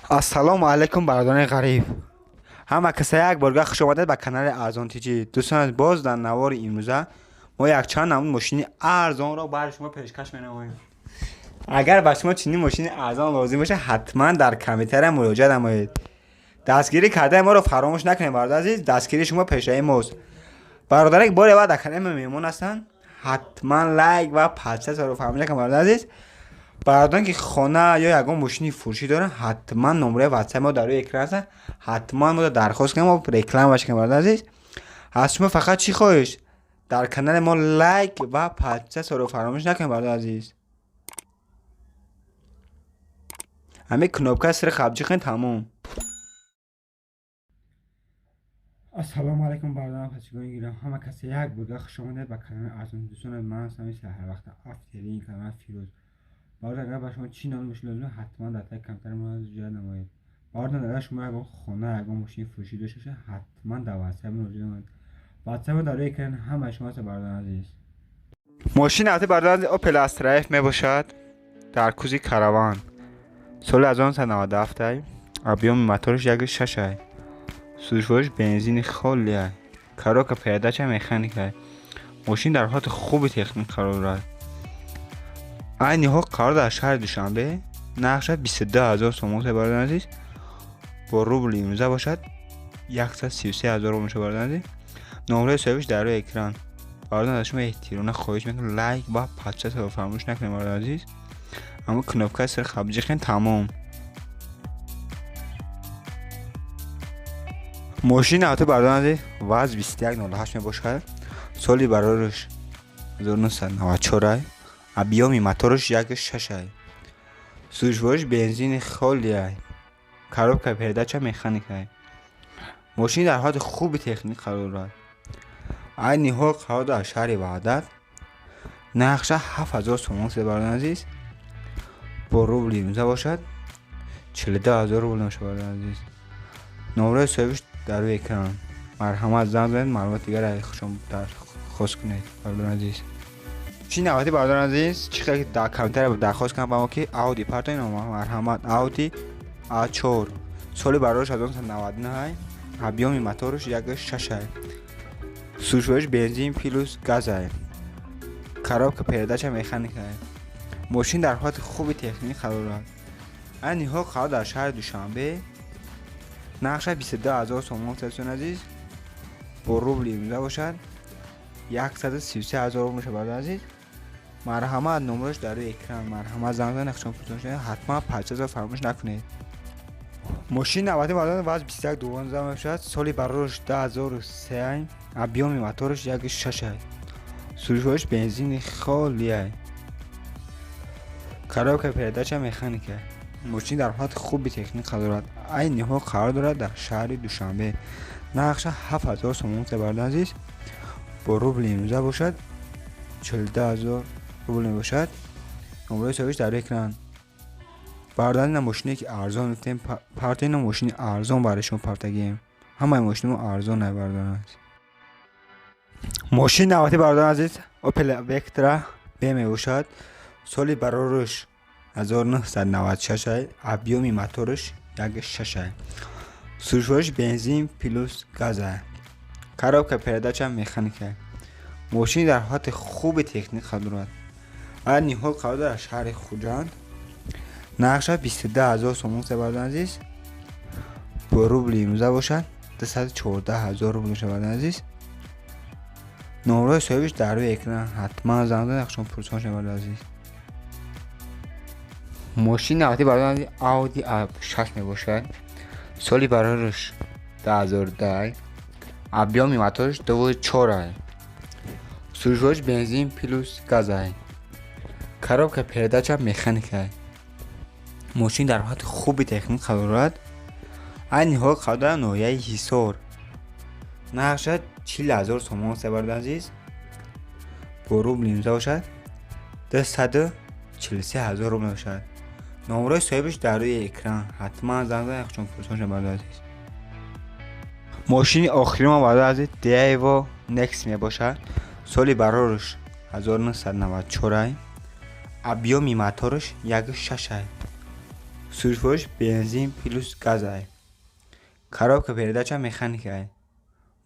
السلام علیکم برادران غریب. همه کسایی یک بار خوش آمدید به کانال ارزان تیجی. دوستان باز در نوار امروزه ما یک چند نمونه ماشین ارزان را برای شما پیشکش می‌نماییم. اگر به شما چنین ماشین ارزان لازم باشه حتما در کامنت‌ها مراجعه نمایید. دستگیری کرده ما رو فراموش نکنید برادر عزیز. دستگیری شما پیشای ماست. برادر یک بار بعد در کانال میمون هستن حتما لایک و پادشاه رو فراموش نکنید برادر عزیز. برادران که خانه یا یگان ماشینی فروشی دارن حتما نمره واتساپ ما در روی اکران هست. حتما ما درخواست کنیم و رکلام باشه کنیم برادر عزیز. از شما فقط چی خواهش در کانال ما لایک و پادشاه رو فراموش نکنید برادر عزیز. همه کنوپکه سر خبجی خیلی تمام. السلام علیکم برادران پسیگان گیرم. همه کسی یک بوده خوش آمدید به کانال ارزان دوستان. من هستم هر وقت افتری این کانال فیروز. باید اگر به شما چی نام مشکل لازمه حتما در تای کمتر مراجعه نمایید. باید اگر شما اگر خانه اگر ماشین فروشی داشته باشه حتما در واتساپ مراجعه نمایید. واتساپ در روی اکران همه شما هست برادران عزیز. ماشین البته برادران عزیز اوپل استرایف می باشد در کوزی کاروان. سال 1997 ابیوم موتورش 1.6 سوژوش بنزین خالی کاروک پیاده چه مکانیک. ماشین در حالت خوب تکنیک قرار دارد. این ها قرار در شهر دوشنبه نقش 22,000 تومان برادران عزیز با روبل امروزه باشد 133,000 روبل میشه برادران عزیز. نمره صاحبش در روی اکران. برادران از شما احترام خواهش میکنم لایک و پادشاه رو فراموش نکنید برادران عزیز. اما کنوپکه سر خبجی خیلی تمام. ماشین البته برادران عزیز وز 2108 می باشد. سالی برارش 1994 ابیومی موتورش 1.6 سوژوش بنزین خالی کاروبکه پیاده چه مکانیک. ماشین در حالت خوب تکنیک قرار دارد. این حال قرار در شهر وحدت نقش 7000 تومان برادران عزیز با روبل امروزه باشد 42,000 روبل میشه برادران عزیز. نمره صاحبش در روی اکران. مرحمت زنگ بزنید معلومات دیگر شما درخواست کنید برادران عزیز. چی نوبتی برادران عزیز چیکار در کامنتر درخواست کنم با ما که آودی پارتای نام مرحمت آودی A4 سال برایش 1999 ابیوم موتورش 1.6 سوژوش بنزین پلوس گاز کاروبکه پیاده چه مکانیک. ماشین در حالت خوب تکنیک قرار دارد. این ها قرار در شهر دوشنبه نقش 22,000 تومان عزیز با روبل امروزه باشد 133,000 روبل میشه برادران عزیز. مرحمت نمرش در روی اکران. مرحمت زنگ بزنید شما پرسون شده حتما پادشاه رو فراموش نکنید. ماشین نوبتی برادران وز 2112 میشد. سالی برایش 2003 ابیوم موتورش 1.6 سوژوش بنزین خالی کاروبکه پیاده چه مکانیک. ماشین در حالت خوب تکنیک قرار دارد. این ها قرار دارد در شهر دوشنبه نقش 7000 تومان برادران عزیز با روبل امروزه باشد 42,000 روبل می باشد. نمره صاحبش در اکران. برادران این ماشینی که ارزان میتونیم پارت این ماشین ارزان برای شما پارتگیم. همه ماشین ما ارزان نه برادران عزیز. ماشین نوبتی برادران عزیز اوپل وکترا بی می باشد. سالی برایش 1996 ابیوم موتورش 1.6 سوژوش بنزین پلوس گاز کاروبکه پیاده چه مکانیک. ماشین در حالت خوب تکنیک قرار دارد. این حال قرار در شهر خوجند نقش 22,000 تومان برادران عزیز با روبل امروزه باشد 214,000 روبل میشه برادران عزیز. نمره صاحبش در روی اکران. حتما زنگ بزنید شما پرسون شید برادران عزیز. ماشین نوبتی برادران عزیز آودی A6 می باشد. سالی برایش 2010 ابیوم موتورش 2.4 سوژوش بنزین پلوس گاز کاروبکه پیاده چه مکانیک. ماشین در حالت خوب تکنیک قرار دارد. این حال قرار در نوعیه حصار نقش 40,000 تومان برادران عزیز با روبل امروزه باشد 243,000 روبل باشد. نمره صاحبش در روی اکران. حتما زنگ بزنید چون پرسون شما برادران عزیز. ماشین آخری ما برادران عزیز دیوا نکس می باشد. سالی برایش 1994 ابیوم موتورش 1.6 سوژفروش بنزین پلوس گازه. коробка передача механика.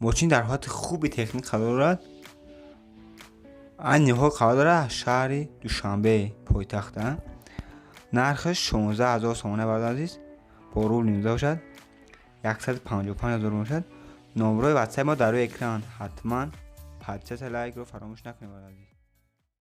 ماشین در حالت خوبی تکنیک قرار دارد. این ها قرار دارد شهر دوشنبه پایتخت. نرخش 16000 سومانه عزیز با رول نیمده باشد. 155000 باشد. نمره واتساپ ما در روی اکران. حتما 5 لایک رو فراموش نکنید عزیز.